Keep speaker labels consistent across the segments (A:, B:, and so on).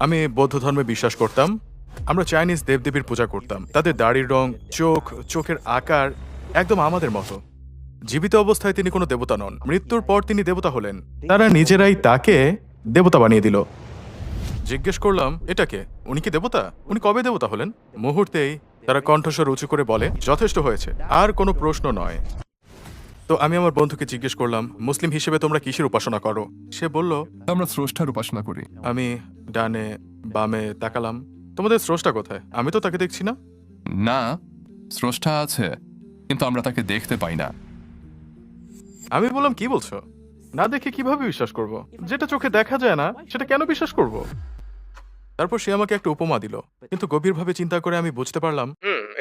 A: আমি বৌদ্ধ ধর্মে বিশ্বাস করতাম। আমরা চাইনিজ দেবদেবীর পূজা করতাম। তাদের দাড়ির রং, চোখের আকার একদম আমাদের মতো। জীবিত অবস্থায় তিনি কোনো দেবতা নন, মৃত্যুর পর তিনি দেবতা হলেন। তারা নিজেরাই তাকে দেবতা বানিয়ে দিল। জিজ্ঞেস করলাম, এটা কে? উনি কি দেবতা? উনি কবে দেবতা হলেন? মুহূর্তেই তারা কণ্ঠস্বর উঁচু করে বলে, যথেষ্ট হয়েছে, আর কোনো প্রশ্ন নয়। তো আমি আমার বন্ধুকে জিজ্ঞেস করলাম, মুসলিম হিসেবে তোমরা কিসের উপাসনা করো? সে বলল,
B: আমরা স্রষ্টার উপাসনা করি।
A: আমি ডানে বামে তাকালাম। তোমাদের স্রষ্টা কোথায়? আমি তো তাকে দেখছি না।
B: না, স্রষ্টা আছে, কিন্তু আমরা তাকে দেখতে পাই না।
A: আমি বললাম, কি বলছো? না দেখে কিভাবে বিশ্বাস করব? যেটা চোখে দেখা যায় না সেটা কেন বিশ্বাস করব? তারপর সে আমাকে একটা উপমা দিল, কিন্তু গভীরভাবে চিন্তা করে আমি বুঝতে পারলাম,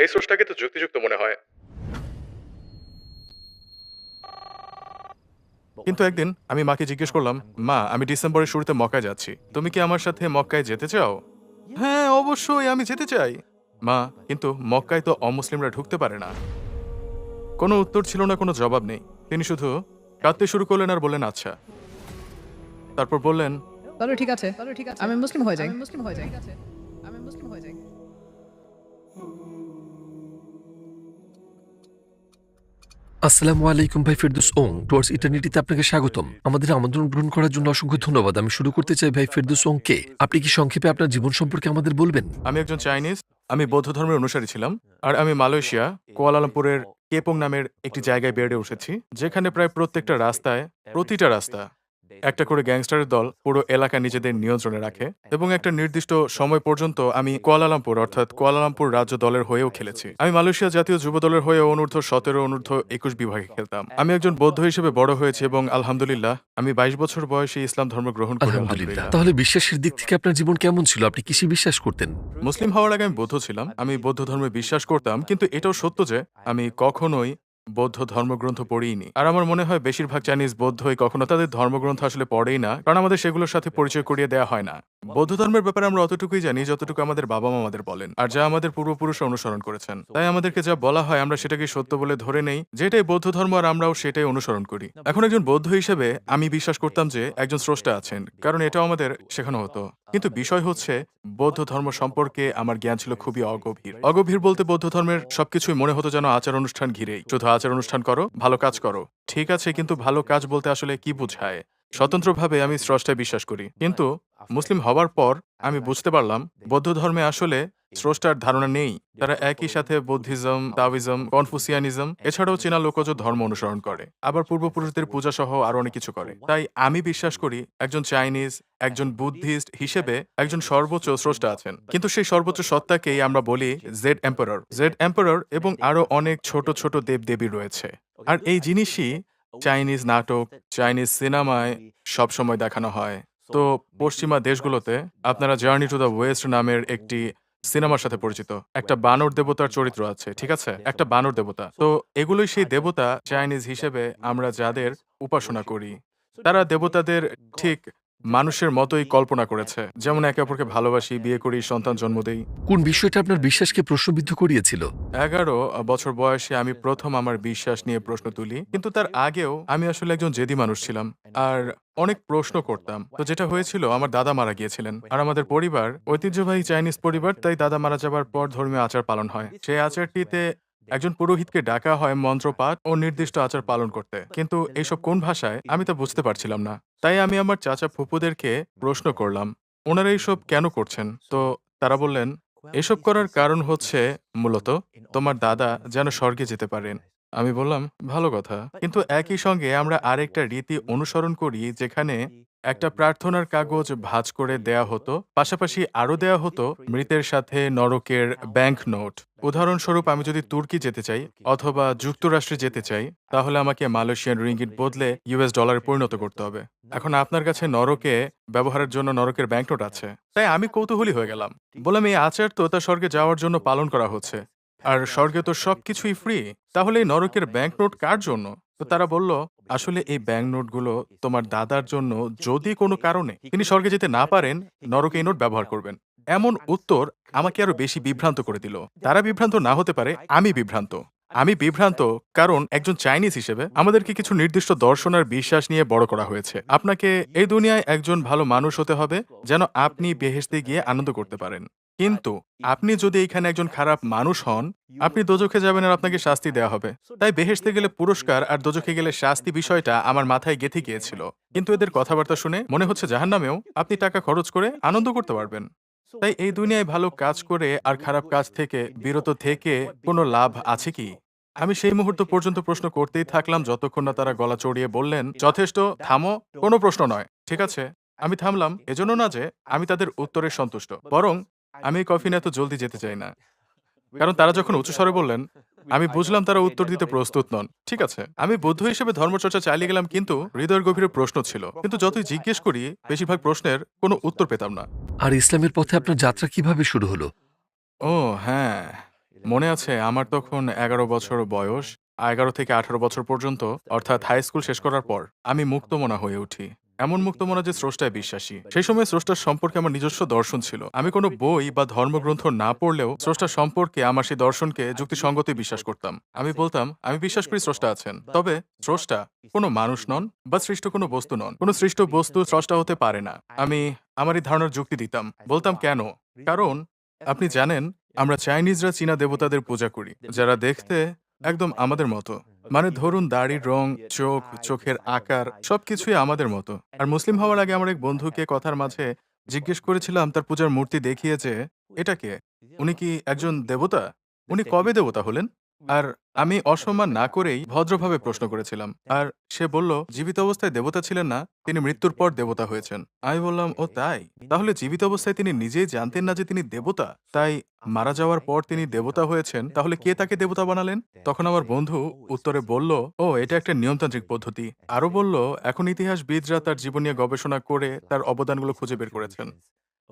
A: এই স্রষ্টাকে তো যুক্তিযুক্ত মনে হয়। কিন্তু একদিন আমি মাকে জিজ্ঞেস করলাম, মা, আমি ডিসেম্বরের শুরুতে মক্কায় যাচ্ছি, তুমি কি আমার সাথে মক্কায় যেতে চাও? হ্যাঁ, অবশ্যই আমি যেতে চাই। মা, কিন্তু মক্কায় তো অমুসলিমরা ঢুকতে পারে না। কোনো উত্তর ছিল না, কোনো জবাব নেই। তিনি শুধু কাঁদতে শুরু করলেন আর বললেন, আচ্ছা। তারপর বললেন,
C: তাহলে ঠিক আছে, আমি মুসলিম হয়ে যাই।
D: আসসালামু আলাইকুম ভাই ফেরদৌস ওং, টুয়ার্ডস ইটার্নিটিতে আপনাকে স্বাগতম। আমাদের আমন্ত্রণ গ্রহণ করার জন্য অসংখ্য ধন্যবাদ। আমি শুরু করতে চাই ভাই ফেরদৌস ওং কে। আপনি কি সংক্ষেপে আপনার জীবন সম্পর্কে আমাদের বলবেন?
A: আমি একজন চাইনিজ। আমি বৌদ্ধ ধর্মের অনুসারী ছিলাম। আর আমি মালয়েশিয়া কুয়ালালামপুরের কেপং নামের একটি জায়গায় বেড়ে উঠেছি, যেখানে প্রায় প্রত্যেকটা রাস্তায়, প্রতিটা রাস্তা একটা করে গ্যাংস্টারের দল পুরো এলাকা নিজেদের নিয়ন্ত্রণে রাখে। এবং একটা নির্দিষ্ট সময় পর্যন্ত আমি কুয়ালালামপুর অর্থাৎ কুয়ালালামপুর রাজ্য দলের হয়েও খেলেছি। আমি মালয়েশিয়া জাতীয় যুব দলের হয়ে অনূর্ধ্ব 17, অনূর্ধ্ব 21 বিভাগে খেলতাম। আমি একজন বৌদ্ধ হিসেবে বড় হয়েছি এবং আলহামদুলিল্লাহ আমি 22 বছর বয়সে ইসলাম ধর্ম গ্রহণ করি।
D: আলহামদুলিল্লাহ। তাহলে বিশ্বাসের দিক থেকে আপনার জীবন কেমন ছিল? আপনি কিসে বিশ্বাস করতেন?
A: মুসলিম হওয়ার আগে আমি বৌদ্ধ ছিলাম। আমি বৌদ্ধ ধর্মে বিশ্বাস করতাম, কিন্তু এটাও সত্য যে আমি কখনোই বৌদ্ধ ধর্মগ্রন্থ পড়িনি। আর আমার মনে হয় বেশিরভাগ চাইনিজ বৌদ্ধই কখনো তাদের ধর্মগ্রন্থ আসলে পড়েই না, কারণ আমাদের সেগুলোর সাথে পরিচয় করিয়ে দেওয়া হয় না। বৌদ্ধ ধর্মের ব্যাপারে আমরা অতটুকুই জানি যতটুকু আমাদের বাবা মা আমাদের বলেন, আর যা আমাদের পূর্বপুরুষরা অনুসরণ করেছেন। তাই আমাদেরকে যা বলা হয় আমরা সেটাকে সত্য বলে ধরে নেই, যেটাই বৌদ্ধ ধর্ম, আর আমরাও সেটাই অনুসরণ করি। এখন একজন বৌদ্ধ হিসেবে আমি বিশ্বাস করতাম যে একজন স্রষ্টা আছেন, কারণ এটাও আমাদের শেখানো হতো। কিন্তু বিষয় হচ্ছে, বৌদ্ধ ধর্ম সম্পর্কে আমার জ্ঞান ছিল খুবই অগভীর। অগভীর বলতে বৌদ্ধ ধর্মের সবকিছুই মনে হতো যেন আচার অনুষ্ঠান ঘিরেই। শুধু আচার অনুষ্ঠান করো, ভালো কাজ করো, ঠিক আছে, কিন্তু ভালো কাজ বলতে আসলে কি বোঝায়? স্বতন্ত্রভাবে আমি স্রষ্টায় বিশ্বাস করি, কিন্তু মুসলিম হওয়ার পর আমি বুঝতে পারলাম বৌদ্ধ ধর্মে আসলে স্রষ্টার ধারণা নেই। তারা একই সাথে বুদ্ধিজম, তাওইজম, কনফুসিয়ানিজম এছাড়াও চীনা লোকজ ধর্ম অনুসরণ করে, আবার পূর্বপুরুষদের পূজা সহ আরো অনেক কিছু করে। তাই আমি বিশ্বাস করি একজন চাইনিজ, একজন বুদ্ধিস্ট হিসেবে একজন সর্বোচ্চ স্রষ্টা আছেন, কিন্তু সেই সর্বোচ্চ সত্তাকেই আমরা বলি জেড এম্পারর এবং আরো অনেক ছোট ছোট দেবদেবী রয়েছে। আর এই জিনিসই চাইনিজ নাটক, চাইনিজ সিনেমায় সবসময় দেখানো হয়। তো পশ্চিমা দেশগুলোতে আপনারা জার্নি টু দ্য ওয়েস্ট নামের একটি সিনেমার সাথে পরিচিত। একটা বানর দেবতার চরিত্র আছে, ঠিক আছে? একটা বানর দেবতা। তো এগুলোই সেই দেবতা চাইনিজ হিসেবে আমরা যাদের উপাসনা করি। তারা দেবতাদের ঠিক মানুষের মতোই কল্পনা করেছে। যেমন একে অপরকে ভালোবাসি, বিয়ে করি, সন্তান জন্ম দেই।
D: কোন বিষয়টা আপনার বিশ্বাসকে প্রশ্নবিদ্ধ করিয়েছিল?
A: 11 বছর বয়সে আমি প্রথম আমার বিশ্বাস নিয়ে প্রশ্ন তুলি, কিন্তু তার আগেও আমি আসলে একজন জেদি মানুষ ছিলাম আর অনেক প্রশ্ন করতাম। তো যেটা হয়েছিল, আমার দাদা মারা গিয়েছিলেন, আর আমাদের পরিবার ঐতিহ্যবাহী চাইনিজ পরিবার, তাই দাদা মারা যাবার পর ধর্মীয় আচার পালন হয়। সেই আচারটিতে একজন পুরোহিতকে ডাকা হয় মন্ত্রপাঠ ও নির্দিষ্ট আচার পালন করতে, কিন্তু এইসব কোন ভাষায় আমি তা বুঝতে পারছিলাম না। তাই আমি আমার চাচা ফুপুদেরকে প্রশ্ন করলাম, ওনারা এইসব কেন করছেন? তো তারা বললেন, এসব করার কারণ হচ্ছে মূলত তোমার দাদা যেন স্বর্গে যেতে পারেন। আমি বললাম, ভালো কথা, কিন্তু একই সঙ্গে আমরা আরেকটা রীতি অনুসরণ করি, যেখানে একটা প্রার্থনার কাগজ ভাঁজ করে দেয়া হতো, পাশাপাশি আরো দেয়া হতো মৃতের সাথে নরকের ব্যাংক নোট। উদাহরণস্বরূপ, আমি যদি তুর্কি যেতে চাই অথবা যুক্তরাষ্ট্রে যেতে চাই, তাহলে আমাকে মালয়েশিয়ান রিঙ্গিট বদলে ইউএস ডলারে পরিণত করতে হবে। এখন আপনার কাছে নরকে ব্যবহারের জন্য নরকের ব্যাংকনোট আছে, তাই আমি কৌতূহলী হয়ে গেলাম। বললাম, এই আচার তো তার স্বর্গে যাওয়ার জন্য পালন করা হচ্ছে, আর স্বর্গে তো সবকিছুই ফ্রি, তাহলে এই নরকের ব্যাংকনোট কার জন্য? তো তারা বলল, আসলে এই ব্যাংকনোটগুলো তোমার দাদার জন্য, যদি কোনো কারণে তিনি স্বর্গে যেতে না পারেন, নরকে এই নোট ব্যবহার করবেন। এমন উত্তর আমাকে আরো বেশি বিভ্রান্ত করে দিল। তারা বিভ্রান্ত না হতে পারে, আমি বিভ্রান্ত। আমি বিভ্রান্ত, কারণ একজন চাইনিজ হিসেবে আমাদেরকে কিছু নির্দিষ্ট দর্শন আর বিশ্বাস নিয়ে বড় করা হয়েছে। আপনাকে এই দুনিয়ায় একজন ভালো মানুষ হতে হবে যেন আপনি বেহেশতে গিয়ে আনন্দ করতে পারেন। কিন্তু আপনি যদি এখানে একজন খারাপ মানুষ হন, আপনি দোজখে যাবেন আর আপনাকে শাস্তি দেওয়া হবে। তাই বেহেশতে গেলে পুরস্কার আর দোজখে গেলে শাস্তি বিষয়টা আমার মাথায় গেঁথে গিয়েছিল। কিন্তু এদের কথাবার্তা শুনে মনে হচ্ছে জাহান্নামেও আপনি টাকা খরচ করে আনন্দ করতে পারবেন। তাই এই দুনিয়ায় ভালো কাজ করে আর খারাপ কাজ থেকে বিরত থেকে কোনো লাভ আছে কি? আমি সেই মুহূর্ত পর্যন্ত প্রশ্ন করতেই থাকলাম যতক্ষণ না তারা গলা চড়িয়ে বললেন, "যথেষ্ট, থামো, কোনো প্রশ্ন নয়।" ঠিক আছে, আমি থামলাম। এজন্য না যে আমি তাদের উত্তরে সন্তুষ্ট। বরং আমি এই কফিনে এত জলদি যেতে চাই না। কারণ তারা যখন উঁচু স্বরে বললেন, আমি বুঝলাম তারা উত্তর দিতে প্রস্তুত নন। ঠিক আছে, আমি বৌদ্ধ হিসেবে ধর্মচর্চা চালিয়ে গেলাম, কিন্তু হৃদয়ের গভীরে প্রশ্ন ছিল। কিন্তু যতই জিজ্ঞেস করি, বেশিরভাগ প্রশ্নের কোনো উত্তর পেতাম না।
D: আর ইসলামের পথে আপনার যাত্রা কিভাবে শুরু হলো?
A: ও হ্যাঁ, মনে আছে আমার তখন ১১ বছর বয়স। ১১ থেকে ১৮ বছর পর্যন্ত, অর্থাৎ হাই স্কুল শেষ করার পর আমি মুক্তমনা হয়ে উঠি। এমন মুক্তমনা যে স্রষ্টায় বিশ্বাসী। সেই সময় স্রষ্টার সম্পর্কে আমার নিজস্ব দর্শন ছিল। আমি কোনো বই বা ধর্মগ্রন্থ না পড়লেও স্রষ্টা সম্পর্কে আমার সেই দর্শনকে যুক্তিসঙ্গতই বিশ্বাস করতাম। আমি বলতাম, আমি বিশ্বাস করি স্রষ্টা আছেন। তবে স্রষ্টা কোনো মানুষ নন বা সৃষ্ট কোনো বস্তু নন। কোনো সৃষ্ট বস্তু স্রষ্টা হতে পারে না। আমি আমার এই ধারণার যুক্তি দিতাম। বলতাম কেন? কারণ আপনি জানেন, আমরা চাইনিজরা চীনা দেবতাদের পূজা করি, যারা দেখতে একদম আমাদের মতো। মানে ধরুন দাড়ির রং, চোখ, চোখের আকার সবকিছুই আমাদের মতো। আর মুসলিম হওয়ার আগে আমার এক বন্ধুকে কথার মাঝে জিজ্ঞেস করেছিলাম তার পূজার মূর্তি দেখিয়ে যে, "এটা কে? উনি কি একজন দেবতা? উনি কবে দেবতা হলেন?" আর আমি অসম্মান না করেই ভদ্রভাবে প্রশ্ন করেছিলাম। আর সে বলল, "জীবিত অবস্থায় দেবতা ছিলেন না, তিনি মৃত্যুর পর দেবতা হয়েছেন।" আমি বললাম, "ও তাই? তাহলে জীবিত অবস্থায় তিনি নিজেই জানতেন না যে তিনি দেবতা? তাই মারা যাওয়ার পর তিনি দেবতা হয়েছেন, তাহলে কে তাকে দেবতা বানালেন?" তখন আমার বন্ধু উত্তরে বলল, "ও এটা একটা নিয়মতান্ত্রিক পদ্ধতি।" আরো বলল, "এখন ইতিহাসবিদরা তার জীবন নিয়ে গবেষণা করে তার অবদানগুলো খুঁজে বের করেছেন।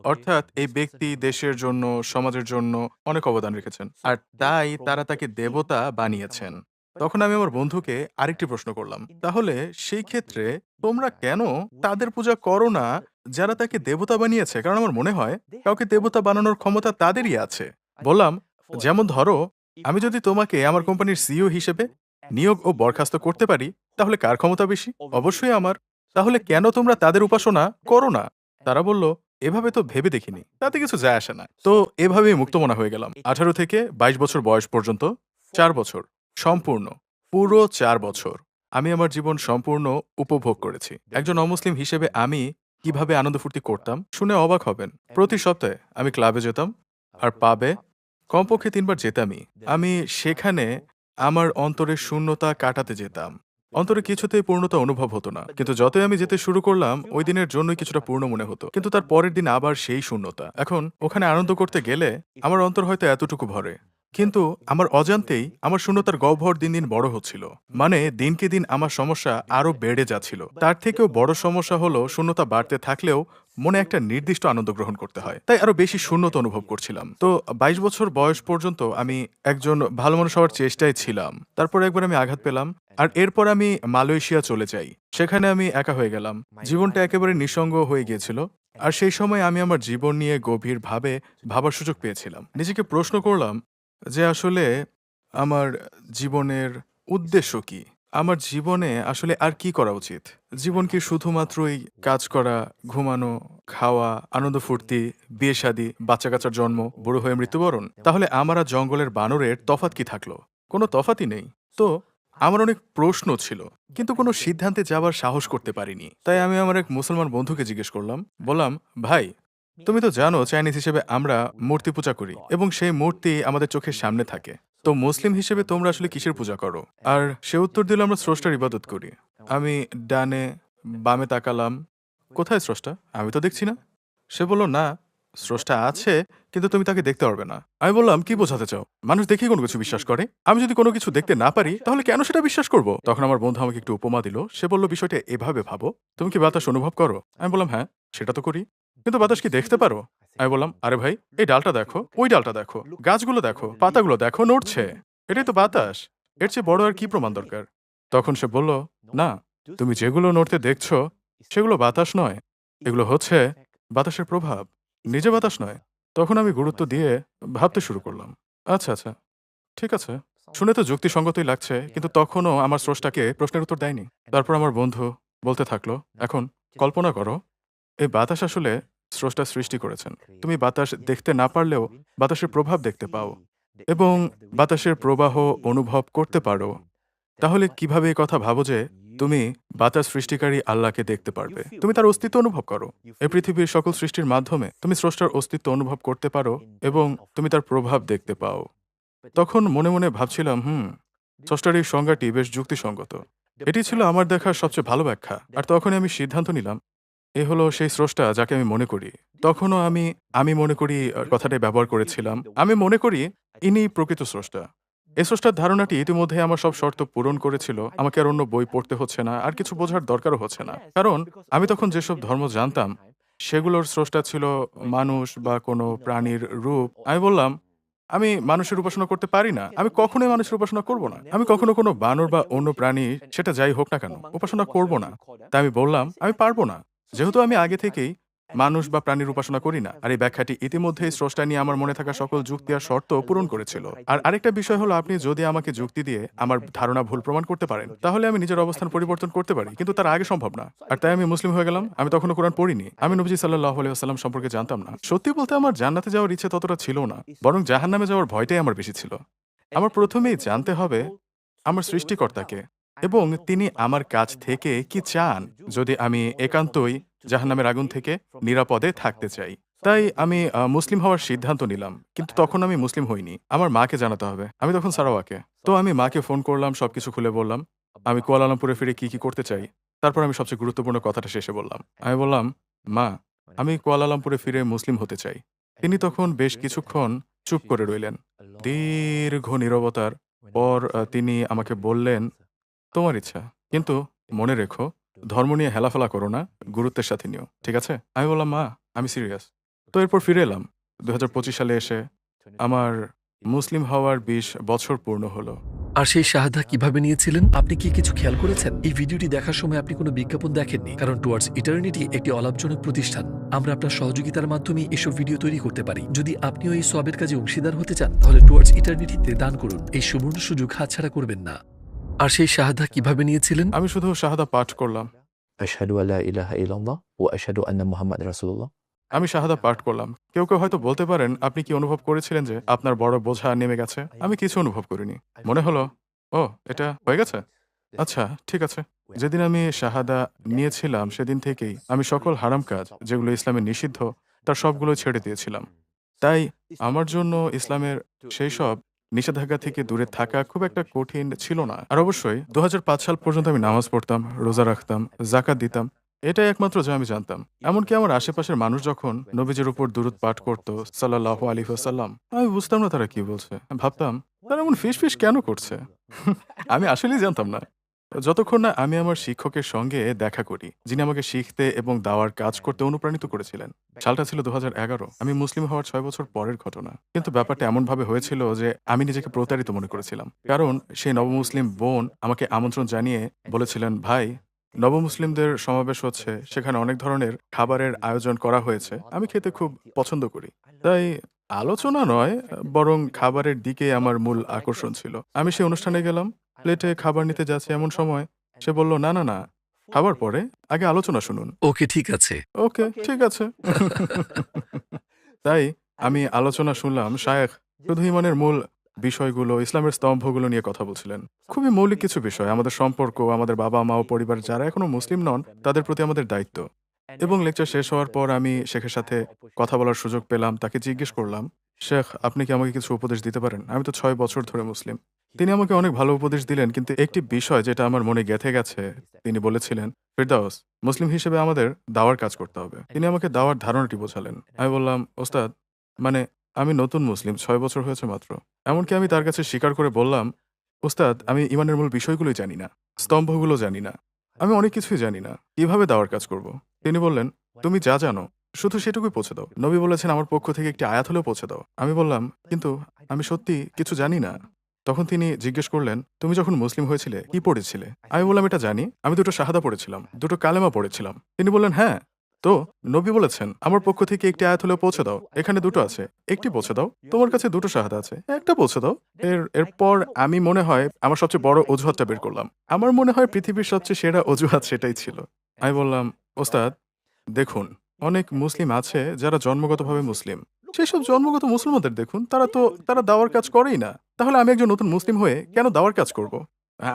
A: অর্থাৎ এই ব্যক্তি দেশের জন্য, সমাজের জন্য অনেক অবদান রেখেছেন। আর তাই তারা তাকে দেবতা বানিয়েছেন।" তখন আমি আমার বন্ধুকে আরেকটি প্রশ্ন করলাম, "তাহলে সেই ক্ষেত্রে তোমরা কেন তাদের পূজা করো না যারা তাকে দেবতা বানিয়েছে? কারণ আমার মনে হয় কাউকে দেবতা বানানোর ক্ষমতা তাদেরই আছে।" বললাম, "যেমন ধরো, আমি যদি তোমাকে আমার কোম্পানির সিইও হিসেবে নিয়োগ ও বরখাস্ত করতে পারি, তাহলে কার ক্ষমতা বেশি? অবশ্যই আমার। তাহলে কেন তোমরা তাদের উপাসনা করো না?" তারা বলল, "এভাবে তো ভেবে দেখিনি। তাতে কিছু যায় আসে না।" তো এভাবেই মুক্তমনা হয়ে গেলাম। ১৮ থেকে ২২ বছর বয়স পর্যন্ত ৪ বছর। সম্পূর্ণ। পুরো ৪ বছর। আমি আমার জীবন সম্পূর্ণ উপভোগ করেছি। একজন অমুসলিম হিসেবে আমি কিভাবে আনন্দ ফুর্তি করতাম শুনে অবাক হবেন। প্রতি সপ্তাহে আমি ক্লাবে যেতাম, আর পাবে কমপক্ষে ৩ বার যেতামই। আমি সেখানে আমার অন্তরের শূন্যতা কাটাতে যেতাম। অন্তরে কিছুতেই পূর্ণতা অনুভব হতো না। কিন্তু যতই আমি যেতে শুরু করলাম, ওই দিনের জন্যই কিছুটা পূর্ণ মনে হতো। কিন্তু তার পরের দিন আবার সেই শূন্যতা। এখন ওখানে আনন্দ করতে গেলে আমার অন্তর হয়তো এতটুকু ভরে। কিন্তু আমার অজান্তেই আমার শূন্যতার গহ্বর দিন দিন বড় হচ্ছিল। মানে দিনকে দিন আমার সমস্যা আরো বেড়ে যাচ্ছিল। তার থেকেও বড় সমস্যা হলো শূন্যতা বাড়তে থাকলেও মনে একটা নির্দিষ্ট আনন্দ গ্রহণ করতে হয়। তাই আরো বেশি শূন্যতা অনুভব করছিলাম। তো ২২ বছর বয়স পর্যন্ত আমি একজন ভালো মানুষ হওয়ার চেষ্টায় ছিলাম। তারপর একবার আমি আঘাত পেলাম। আর এরপর আমি মালয়েশিয়া চলে যাই। সেখানে আমি একা হয়ে গেলাম। জীবনটা একেবারে নিঃসঙ্গ হয়ে গিয়েছিল। আর সেই সময় আমি আমার জীবন নিয়ে গভীরভাবে ভাবার সুযোগ পেয়েছিলাম। নিজেকে প্রশ্ন করলাম যে আসলে আমার জীবনের উদ্দেশ্য কি? আমার জীবনে আসলে আর কি করা উচিত? জীবন কি শুধুমাত্রই কাজ করা, ঘুমানো, খাওয়া, আনন্দ ফুর্তি, বিয়ে-শাদী, বাচ্চা-কাচ্চার জন্ম, বুড়ো হয়ে মৃত্যুবরণ? তাহলে আমার আর জঙ্গলের বানরের তফাৎ কি থাকলো? কোনো তফাতই নেই। তো আমার অনেক প্রশ্ন ছিল, কিন্তু কোনো সিদ্ধান্তে যাবার সাহস করতে পারিনি। তাই আমি আমার এক মুসলমান বন্ধুকে জিজ্ঞেস করলাম। বললাম, "ভাই, তুমি তো জানো চাইনিজ হিসেবে আমরা মূর্তি পূজা করি এবং সেই মূর্তি আমাদের চোখের সামনে থাকে। তো মুসলিম হিসেবে তোমরা আসলে কিসের পূজা করো?" আর সে উত্তর দিল, "আমরা স্রষ্টার ইবাদত করি।" আমি ডানে বামে তাকালাম। "কোথায় স্রষ্টা? আমি তো দেখছি না।" সে বলল, "না, স্রষ্টা আছে, কিন্তু তুমি তাকে দেখতে পারবে না।" আমি বললাম, "কি বোঝাতে চাও? মানুষ দেখেই কোনো কিছু বিশ্বাস করে। আমি যদি কোনো কিছু দেখতে না পারি, তাহলে কেন সেটা বিশ্বাস করব?" তখন আমার বন্ধু আমাকে একটু উপমা দিল। সে বলল, "বিষয়টা এভাবে ভাবো। তুমি কি বাতাস অনুভব করো?" আমি বললাম, "হ্যাঁ, সেটা তো করি। কিন্তু বাতাস কি দেখতে পারো?" আমি বললাম, "আরে ভাই, এই ডালটা দেখো, ওই ডালটা দেখো, গাছগুলো দেখো, পাতাগুলো দেখো, নড়ছে। এটাই তো বাতাস। এর চেয়ে বড় আর কি প্রমাণ দরকার?" তখন সে বলল, "না, তুমি যেগুলো নড়তে দেখছো, সেগুলো বাতাস নয়। এগুলো হচ্ছে বাতাসের প্রভাব, নিজে বাতাস নয়।" তখন আমি গুরুত্ব দিয়ে ভাবতে শুরু করলাম। আচ্ছা, আচ্ছা, ঠিক আছে। শুনে তো যুক্তিসঙ্গতই লাগছে, কিন্তু তখনও আমার স্রষ্টাকে প্রশ্নের উত্তর দেয়নি। তারপর আমার বন্ধু বলতে থাকলো, এখন কল্পনা করো, এই বাতাস আসলে স্রষ্টা সৃষ্টি করেছেন। তুমি বাতাস দেখতে না পারলেও বাতাসের প্রভাব দেখতে পাও এবং বাতাসের প্রবাহ অনুভব করতে পারো। তাহলে কিভাবে এই কথা ভাবো যে তুমি বাতাস সৃষ্টিকারী আল্লাহকে দেখতে পারবে? তুমি তার অস্তিত্ব অনুভব করো। এই পৃথিবীর সকল সৃষ্টির মাধ্যমে তুমি স্রষ্টার অস্তিত্ব অনুভব করতে পারো এবং তুমি তার প্রভাব দেখতে পাও। তখন মনে মনে ভাবছিলাম, স্রষ্টার এই সংজ্ঞাটি বেশ যুক্তিসঙ্গত। এটি ছিল আমার দেখা সবচেয়ে ভালো ব্যাখ্যা। আর তখনই আমি সিদ্ধান্ত নিলাম, এ হলো সেই স্রষ্টা যাকে আমি মনে করি। তখনও আমি মনে করি কথাটাই ব্যবহার করেছিলাম। আমি মনে করি ইনিই প্রকৃত স্রষ্টা। এই স্রষ্টার ধারণাটি ইতিমধ্যে আমার সব শর্ত পূরণ করেছিল। আমাকে আর অন্য বই পড়তে হচ্ছে না, আর কিছু বোঝার দরকারও হচ্ছে না। কারণ আমি তখন যেসব ধর্ম জানতাম, সেগুলোর স্রষ্টা ছিল মানুষ বা কোনো প্রাণীর রূপ। আমি বললাম, আমি মানুষের উপাসনা করতে পারি না। আমি কখনোই মানুষের উপাসনা করব না। আমি কখনো কোনো বানর বা অন্য প্রাণী, সেটা যাই হোক না কেন, উপাসনা করব না। তাই আমি বললাম, আমি পারব না। যেহেতু আমি আগে থেকেই মানুষ বা প্রাণীর উপাসনা করি না। আর এই ব্যাখ্যাটি ইতিমধ্যেই স্রষ্টা নিয়ে আমার মনে থাকা সকল যুক্তি আর শর্ত পূরণ করেছিল। আর আরেকটা বিষয় হলো, আপনি যদি আমাকে যুক্তি দিয়ে আমার ধারণা ভুল প্রমাণ করতে পারেন, তাহলে আমি নিজের অবস্থান পরিবর্তন করতে পারি। কিন্তু তার আগে সম্ভব না। আর তাই আমি মুসলিম হয়ে গেলাম। আমি তখনও কোরআন পড়িনি। আমি নবীজি সাল্লাল্লাহু আলাইহি ওয়াসাল্লাম সম্পর্কে জানতাম না। সত্যি বলতে আমার জান্নাতে যাওয়ার ইচ্ছে ততটা ছিল না। বরং জাহান্নামে যাওয়ার ভয়টাই আমার বেশি ছিল। আমার প্রথমেই জানতে হবে আমার সৃষ্টিকর্তাকে এবং তিনি আমার কাছ থেকে কি চান, যদি আমি একান্তই জাহান্নামের আগুন থেকে নিরাপদে থাকতে চাই। তাই আমি মুসলিম হওয়ার সিদ্ধান্ত নিলাম। কিন্তু তখন আমি মুসলিম হইনি। আমার মাকে জানাতে হবে। আমি তখন সারাওয়াকে। তো আমি মাকে ফোন করলাম, সবকিছু খুলে বললাম। আমি কুয়ালালামপুরে ফিরে কি করতে চাই। তারপর আমি সবচেয়ে গুরুত্বপূর্ণ কথাটা শেষে বললাম। আমি বললাম, মা, আমি কুয়ালালামপুরে ফিরে মুসলিম হতে চাই। তিনি তখন বেশ কিছুক্ষণ চুপ করে রইলেন। দীর্ঘ নীরবতার পর তিনি আমাকে বললেন, তোমার ইচ্ছা। কিন্তু মনে রেখো, ধর্ম নিয়ে হেলাফেলা করো না, গুরুত্বের সাথে নিও। ঠিক আছে? আমি বললাম, মা, আমি সিরিয়াস। তো এরপর ফিরে এলাম। ২০২৫ সালে এসে আমার মুসলিম হওয়ার ২০ বছর পূর্ণ হলো।
D: আর সেই শাহাদা কিভাবে নিয়েছিলেন? আপনি কি কিছু খেয়াল করেছেন? এই ভিডিওটি দেখার সময় আপনি কোনো বিজ্ঞাপন দেখেননি, কারণ টুয়ার্ডস ইটারনিটি একটি অলাভজনক প্রতিষ্ঠান। আমরা আপনার সহযোগিতার মাধ্যমে এসব ভিডিও তৈরি করতে পারি। যদি আপনিও এই সবের কাজে অংশীদার হতে চান, তাহলে টুয়ার্ডস ইটারনিটিতে দান করুন। এই সুবর্ণ সুযোগ হাতছাড়া করবেন না। আর সেই শাহাদা কিভাবে নিয়েছিলেন?
A: আমি শুধু শাহাদা পাঠ করলাম।
E: أشهد أن لا إله إلا الله وأشهد أن محمد رسول الله
A: আমি শাহাদা পাঠ করলাম। কেউ হয়তো বলতে পারেন, আপনি কি অনুভব করেছিলেন যে আপনার বড় বোঝা নেমে গেছে? আমি কিছু অনুভব করিনি। মনে হলো, ও, এটা হয়ে গেছে? আচ্ছা, ঠিক আছে। যেদিন আমি শাহাদা নিয়েছিলাম, সেদিন থেকেই আমি সকল হারাম কাজ, যেগুলো ইসলামে নিষিদ্ধ, তার সবগুলো ছেড়ে দিয়েছিলাম। তাই আমার জন্য ইসলামের সেই সব নিষেধাজ্ঞা থেকে দূরে থাকা খুব একটা কঠিন ছিল না। আর অবশ্যই ২০০৫ সাল পর্যন্ত আমি নামাজ পড়তাম, রোজা রাখতাম, যাকাত দিতাম। এটাই একমাত্র যা আমি জানতাম। এমনকি আমার আশেপাশের মানুষ যখন নবীজির উপর দুরূদ পাঠ করত, সাল্লাল্লাহু আলাইহি ওয়াসাল্লাম, আমি বুঝতাম না তারা কি বলছে। আমি ভাবতাম, তারা এমন ফিসফিস কেন করছে? আমি আসলেই জানতাম না। যতক্ষণ না আমি আমার শিক্ষকের সঙ্গে দেখা করি, যিনি আমাকে শিখতে এবং দাওয়ার কাজ করতে অনুপ্রাণিত করেছিলেন। সালটা ছিল ২০১১। আমি মুসলিম হওয়ার ৬ বছর পরের ঘটনা। কিন্তু ব্যাপারটা এমনভাবে হয়েছিল যে আমি নিজেকে প্রতারিত মনে করেছিলাম। কারণ সেই নবমুসলিম বোন আমাকে আমন্ত্রণ জানিয়ে বলেছিলেন, ভাই, নবমুসলিমদের সমাবেশ হচ্ছে, সেখানে অনেক ধরনের খাবারের আয়োজন করা হয়েছে। আমি খেতে খুব পছন্দ করি। তাই আলোচনা নয়, বরং খাবারের দিকে আমার মূল আকর্ষণ ছিল। আমি সেই অনুষ্ঠানে গেলাম। প্লেটে খাবার নিতে যাচ্ছি, এমন সময় সে বলল, না, না, না, খাবার পরে, আগে আলোচনা শুনুন।
D: ওকে, ঠিক আছে।
A: ওকে, ঠিক আছে। তাই আমি আলোচনা শুনলাম। শায়েখ শুধু ঈমানের মূল বিষয়গুলো, ইসলামের স্তম্ভগুলো নিয়ে কথা বলছিলেন। খুবই মৌলিক কিছু বিষয়, আমাদের সম্পর্ক, আমাদের বাবা-মা ও পরিবার যারা এখনো মুসলিম নন, তাদের প্রতি আমাদের দায়িত্ব। এবং লেকচার শেষ হওয়ার পর আমি শেখের সাথে কথা বলার সুযোগ পেলাম। তাকে জিজ্ঞেস করলাম, শেখ, আপনি কি আমাকে কিছু উপদেশ দিতে পারেন? আমি তো ৬ বছর ধরে মুসলিম। তিনি আমাকে অনেক ভালো উপদেশ দিলেন, কিন্তু একটি বিষয় যেটা আমার মনে গেঁথে গেছে, তিনি বলেছিলেন, ফিরদাউস, মুসলিম হিসেবে আমাদের দাওয়ার কাজ করতে হবে। তিনি আমাকে দাওয়ার ধারণাটি বোঝালেন। আমি বললাম, ওস্তাদ, মানে আমি নতুন মুসলিম, ৬ বছর হয়েছে মাত্র। এমনকি আমি তার কাছে স্বীকার করে বললাম, ওস্তাদ, আমি ঈমানের মূল বিষয়গুলোই জানি না, স্তম্ভগুলো জানি না, আমি অনেক কিছুই জানি না। কিভাবে দাওয়ার কাজ করব? তিনি বললেন, তুমি যা জানো শুধু সেটুকুই পৌঁছে দাও। নবী বলেছেন, আমার পক্ষ থেকে একটি আয়াত হলেও পৌঁছে দাও। আমি বললাম, কিন্তু আমি সত্যি কিছু জানি না। তখন তিনি জিজ্ঞেস করলেন, তুমি যখন মুসলিম হয়েছিলে কি পড়েছিলে? আমি বললাম, এটা জানি, আমি ২টো শাহাদা পড়েছিলাম, ২টো কালেমা পড়েছিলাম। তিনি বললেন, হ্যাঁ, তো নবী বলেছেন, আমার পক্ষ থেকে একটি আয়াত হলেও পৌঁছে দাও। এখানে দুটো আছে, একটি পৌঁছে দাও। তোমার কাছে দুটো শাহাদা আছে, একটা পৌঁছে দাও। এরপর আমি মনে হয় আমার সবচেয়ে বড় অজুহাতটা বের করলাম। আমার মনে হয় পৃথিবীর সবচেয়ে সেরা অজুহাত সেটাই ছিল। আমি বললাম, ওস্তাদ দেখুন, অনেক মুসলিম আছে যারা জন্মগতভাবে মুসলিম। সেসব জন্মগত মুসলমানদের দেখুন, তারা দাওয়ার কাজ করেই না। তাহলে আমি একজন নতুন মুসলিম হয়ে কেন দাওয়ার কাজ করব?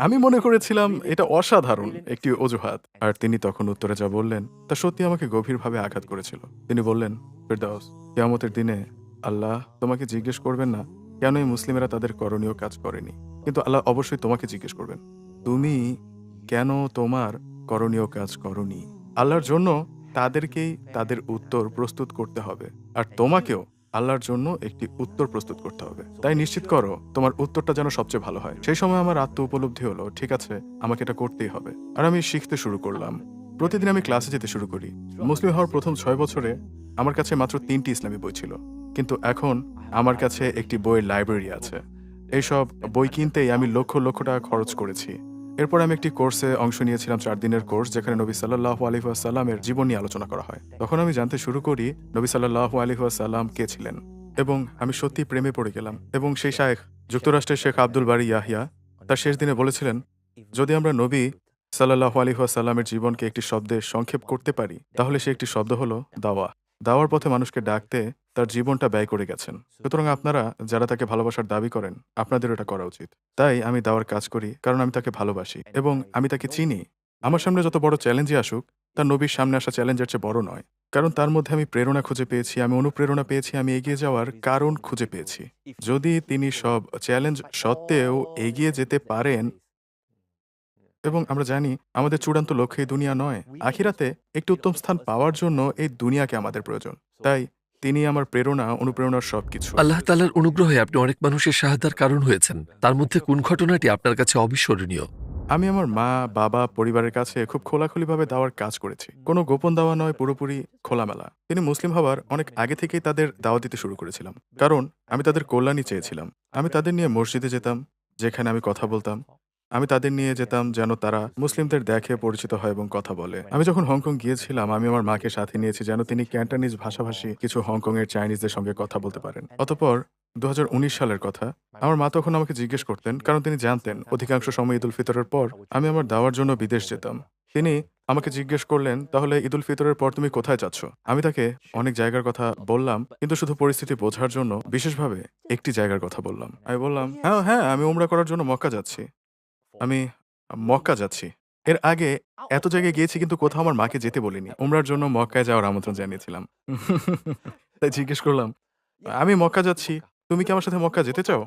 A: আমি মনে করেছিলাম এটা অসাধারণ একটি অজুহাত। আর তিনি তখন উত্তরে যা বললেন তা সত্যি আমাকে গভীরভাবে আঘাত করেছিল। তিনি বললেন, ফেরদাউস, কিয়ামতের দিনে আল্লাহ তোমাকে জিজ্ঞেস করবেন না কেন এই মুসলিমেরা তাদের করণীয় কাজ করেনি, কিন্তু আল্লাহ অবশ্যই তোমাকে জিজ্ঞেস করবেন, তুমি কেন তোমার করণীয় কাজ করনি। আল্লাহর জন্য তাদেরকেই তাদের উত্তর প্রস্তুত করতে হবে, আর তোমাকেও আল্লাহর জন্য একটি উত্তর প্রস্তুত করতে হবে। তাই নিশ্চিত করো তোমার উত্তরটা যেন সবচেয়ে ভালো হয়। সেই সময় আমার আত্ম উপলব্ধি হলো, ঠিক আছে, আমাকে এটা করতেই হবে। আর আমি শিখতে শুরু করলাম। প্রতিদিন আমি ক্লাসে যেতে শুরু করি। মুসলিম হওয়ার প্রথম 6 বছরে আমার কাছে মাত্র 3টি ইসলামী বই ছিল, কিন্তু এখন আমার কাছে একটি বইয়ের লাইব্রেরি আছে। এইসব বই কিনতেই আমি লক্ষ লক্ষ টাকা খরচ করেছি। এরপর আমি একটি কোর্সে অংশ নিয়েছিলাম, 4 দিনের কোর্স, যেখানে নবী সাল্লাল্লাহু আলাইহি ওয়াসাল্লামের জীবন নিয়ে আলোচনা করা হয়। তখন আমি জানতে শুরু করি নবী সাল্লাল্লাহু আলাইহি ওয়াসাল্লাম কে ছিলেন, এবং আমি সত্যি প্রেমে পড়ে গেলাম। এবং সেই শায়েখ, যুক্তরাষ্ট্রের শেখ আব্দুল বারী ইয়াহিয়া, তার শেষ দিনে বলেছিলেন, যদি আমরা নবী সাল্লাল্লাহু আলাইহি ওয়াসাল্লামের জীবনকে একটি শব্দে সংক্ষেপ করতে পারি, তাহলে সে একটি শব্দ হলো দাওয়া। দাওয়ার পথে মানুষকে ডাকতে তার জীবনটা ব্যয় করে গেছেন। সুতরাং আপনারা যারা তাকে ভালোবাসার দাবি করেন, আপনাদের এটা করা উচিত। তাই আমি দাওয়ার কাজ করি, কারণ আমি তাকে ভালোবাসি এবং আমি তাকে চিনি। আমার সামনে যত বড় চ্যালেঞ্জই আসুক, তার নবীর সামনে আসা চ্যালেঞ্জের চেয়ে বড় নয়। কারণ তার মধ্যে আমি প্রেরণা খুঁজে পেয়েছি, আমি অনুপ্রেরণা পেয়েছি, আমি এগিয়ে যাওয়ার কারণ খুঁজে পেয়েছি। যদি তিনি সব চ্যালেঞ্জ সত্ত্বেও এগিয়ে যেতে পারেন, এবং আমরা জানি আমাদের চূড়ান্ত লক্ষ্য এই দুনিয়া নয়, আখিরাতে একটি উত্তম স্থান পাওয়ার জন্য এই দুনিয়াকে আমাদের প্রয়োজন। তাই তিনি আমার প্রেরণা, অনুপ্রেরণার সবকিছু।
D: আল্লাহ তাআলার অনুগ্রহে আপনি অনেক মানুষের সাহায্যের কারণ হয়েছেন। তার মধ্যে কোন ঘটনাটি আপনার কাছে অবিস্মরণীয়?
A: আমি আমার মা, বাবা, পরিবারের কাছে খুব খোলাখুলিভাবে দাওয়ার কাজ করেছি। কোনো গোপন দাওয়া নয়, পুরোপুরি খোলামেলা। তিনি মুসলিম হওয়ার অনেক আগে থেকেই তাদের দাওয়াত দিতে শুরু করেছিলাম, কারণ আমি তাদের কল্যাণই চেয়েছিলাম। আমি তাদের নিয়ে মসজিদে যেতাম, যেখানে আমি কথা বলতাম। আমি তাদের নিয়ে যেতাম যেন তারা মুসলিমদের দেখে, পরিচিত হয় এবং কথা বলে। আমি যখন হংকং গিয়েছিলাম, আমি আমার মাকে সাথে নিয়েছি যেন তিনি ক্যান্টানিজ ভাষাভাষী কিছু হংকংয়ের চাইনিজদের সঙ্গে কথা বলতে পারেন। অতঃপর 2019 সালের কথা, আমার মা তখন আমাকে জিজ্ঞেস করতেন, কারণ তিনি জানতেন অধিকাংশ সময় ঈদুল ফিতরের পর আমি আমার দাওয়ার জন্য বিদেশ যেতাম। তিনি আমাকে জিজ্ঞেস করলেন, তাহলে ঈদুল ফিতরের পর তুমি কোথায় যাচ্ছ? আমি তাকে অনেক জায়গার কথা বললাম, কিন্তু শুধু পরিস্থিতি বোঝার জন্য বিশেষভাবে একটি জায়গার কথা বললাম। আমি বললাম, হ্যাঁ হ্যাঁ, আমি উমরা করার জন্য মক্কা যাচ্ছি। আমি মক্কা যাচ্ছি। এর আগে এত জায়গায় গিয়েছি, কিন্তু কোথাও আমার মাকে যেতে বলিনি। উমরার জন্য মক্কায় যাওয়ার আমন্ত্রণ জানিয়েছিলাম। তাই জিজ্ঞেস করলাম, আমি মক্কা যাচ্ছি, তুমি কি আমার সাথে মক্কা যেতে চাও?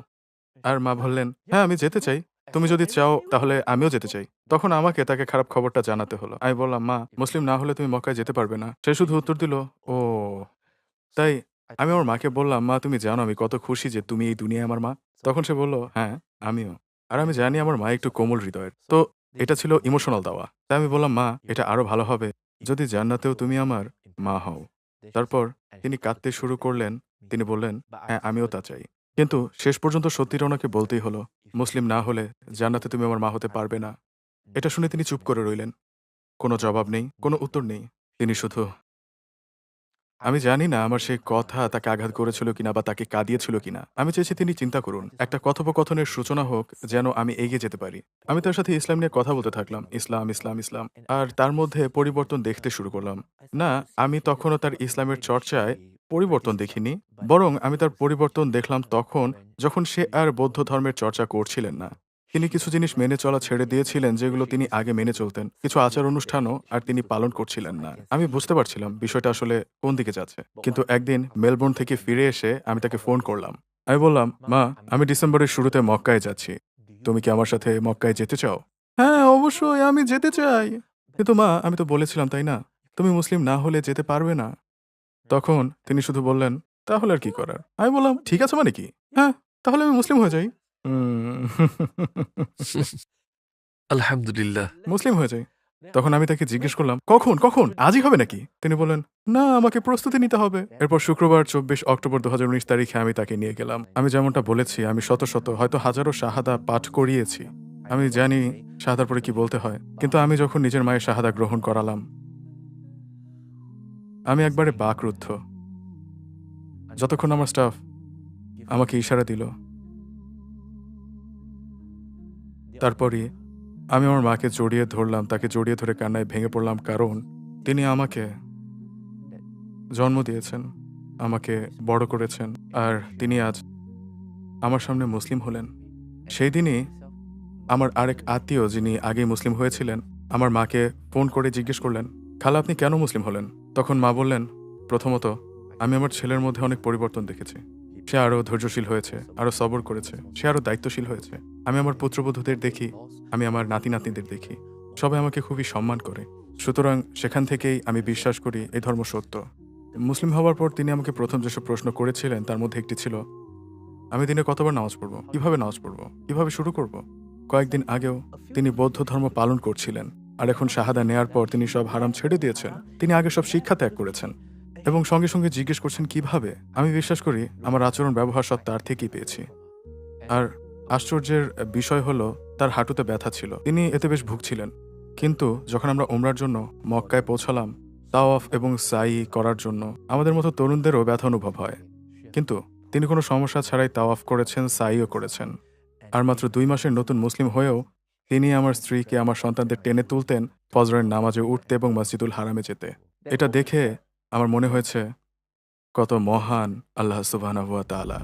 A: আর মা বললেন, হ্যাঁ, আমি যেতে চাই। তুমি যদি চাও তাহলে আমিও যেতে চাই। তখন আমাকে তাকে খারাপ খবরটা জানাতে হলো। আমি বললাম, মা, মুসলিম না হলে তুমি মক্কায় যেতে পারবে না। সে শুধু উত্তর দিল, ও। তাই আমি আমার মাকে বললাম, মা, তুমি জানো আমি কত খুশি যে তুমি এই দুনিয়ায় আমার মা। তখন সে বলল, হ্যাঁ, আমিও। আর আমি জানি আমার মা একটু কোমল হৃদয়ের। তো এটা ছিল ইমোশনাল দাওয়া। তাই আমি বললাম, মা, এটা আরো ভালো হবে যদি জান্নাতেও তুমি আমার মা হও। তারপর তিনি কাঁদতে শুরু করলেন। তিনি বললেন, হ্যাঁ, আমিও তা চাই। কিন্তু শেষ পর্যন্ত সত্যিটা ওনাকে বলতেই হলো, মুসলিম না হলে জান্নাতে তুমি আমার মা হতে পারবে না। এটা শুনে তিনি চুপ করে রইলেন। কোনো জবাব নেই, কোনো উত্তর নেই। তিনি শুধু, আমি জানি না আমার সেই কথা তাকে আঘাত করেছিল কিনা বা তাকে কাঁদিয়েছিল কিনা। আমি চেয়েছি তিনি চিন্তা করুন। একটা কথোপকথনের সূচনা হোক যেন আমি এগিয়ে যেতে পারি। আমি তার সাথে ইসলাম নিয়ে কথা বলতে থাকলাম। ইসলাম, ইসলাম, ইসলাম। আর তার মধ্যে পরিবর্তন দেখতে শুরু করলাম। না, আমি তখনও তার ইসলামের চর্চায় পরিবর্তন দেখিনি। বরং আমি তার পরিবর্তন দেখলাম তখন, যখন সে আর বৌদ্ধ ধর্মের চর্চা করছিলেন না। তিনি কিছু জিনিস মেনে চলা ছেড়ে দিয়েছিলেন যেগুলো তিনি আগে মেনে চলতেন। কিছু আচার অনুষ্ঠানও আর তিনি পালন করছিলেন না। আমি বুঝতে পারছিলাম বিষয়টা আসলে কোন দিকে যাচ্ছে। কিন্তু একদিন মেলবোর্ন থেকে ফিরে এসে আমি তাকে ফোন করলাম। আমি বললাম, মা, আমি ডিসেম্বরের শুরুতে মক্কায় যাচ্ছি। তুমি কি আমার সাথে মক্কায় যেতে চাও? হ্যাঁ, অবশ্যই, আমি যেতে চাই। কিন্তু মা, আমি তো বলেছিলাম, তাই না, তুমি মুসলিম না হলে যেতে পারবে না। তখন তিনি শুধু বললেন, তাহলে আর কি করার? আমি বললাম, ঠিক আছে মানে কি? হ্যাঁ, তাহলে আমি মুসলিম হয়ে যাই। হুম।
D: আলহামদুলিল্লাহ।
A: মুসলিম হয়ে যাই। তখন আমি তাকে জিজ্ঞেস করলাম, কখন কখন? আজই হবে নাকি? তিনি বললেন, না, আমাকে প্রস্তুতি নিতে হবে। এরপর শুক্রবার 24 অক্টোবর 2019 তারিখে আমি তাকে নিয়ে গেলাম। আমি যেমনটা বলেছি, আমি শত শত, হয়তো হাজারো শাহাদা পাঠ করিয়েছি। আমি জানি শাহাদার পরে কি বলতে হয়। কিন্তু আমি যখন নিজের মায়ের শাহাদা গ্রহণ করালাম, আমি একবারে বাকরুদ্ধ। যতক্ষণ আমার স্টাফ আমাকে ইশারা দিল, তারপরই আমি আমার মাকে জড়িয়ে ধরলাম, তাকে জড়িয়ে ধরে কান্নায় ভেঙে পড়লাম, কারণ তিনি আমাকে জন্ম দিয়েছেন, আমাকে বড় করেছেন, আর তিনি আজ আমার সামনে মুসলিম হলেন। সেই দিনই আমার আরেক আত্মীয়, যিনি আগেই মুসলিম হয়েছিলেন, আমার মাকে ফোন করে জিজ্ঞেস করলেন, খালা আপনি কেন মুসলিম হলেন? তখন মা বললেন, প্রথমত আমি আমার ছেলের মধ্যে অনেক পরিবর্তন দেখেছি। সে আরও ধৈর্যশীল হয়েছে, আরও সবর করেছে, সে আরও দায়িত্বশীল হয়েছে। আমি আমার পুত্রবধূদের দেখি, আমি আমার নাতি নাতনিদের দেখি, সবাই আমাকে খুবই সম্মান করে। সুতরাং সেখান থেকেই আমি বিশ্বাস করি এই ধর্ম সত্য। মুসলিম হওয়ার পর তিনি আমাকে প্রথম যেসব প্রশ্ন করেছিলেন তার মধ্যে একটি ছিল, আমি দিনে কতবার নামাজ পড়ব, কিভাবে নামাজ পড়ব, কিভাবে শুরু করব। কয়েকদিন আগেও তিনি বৌদ্ধ ধর্ম পালন করছিলেন, আর এখন শাহাদা নেয়ার পর তিনি সব হারাম ছেড়ে দিয়েছেন। তিনি আগে সব শিক্ষা ত্যাগ করেছেন এবং সঙ্গে সঙ্গে জিজ্ঞেস করছেন কিভাবে। আমি বিশ্বাস করি আমার আচরণ ব্যবহার সব তার থেকেই পেয়েছি। আর আশ্চর্যের বিষয় হলো তার হাঁটুতে ব্যথা ছিল, তিনি এতে বেশ ভুগছিলেন। কিন্তু যখন আমরা ওমরার জন্য মক্কায় পৌঁছালাম, তাওয়াফ এবং সাই করার জন্য, আমাদের মতো তরুণদেরও ব্যথা অনুভব হয়, কিন্তু তিনি কোনো সমস্যা ছাড়াই তাওয়াফ করেছেন, সাইও করেছেন। আর মাত্র 2 মাসের নতুন মুসলিম হয়েও তিনি আমার স্ত্রীকে, আমার সন্তানদের টেনে তুলতেন ফজরের নামাজে উঠতে এবং মসজিদুল হারামে যেতে। এটা দেখে আমার মনে হয়েছে কত মহান আল্লাহ সুবহানাহু ওয়া তাআলা।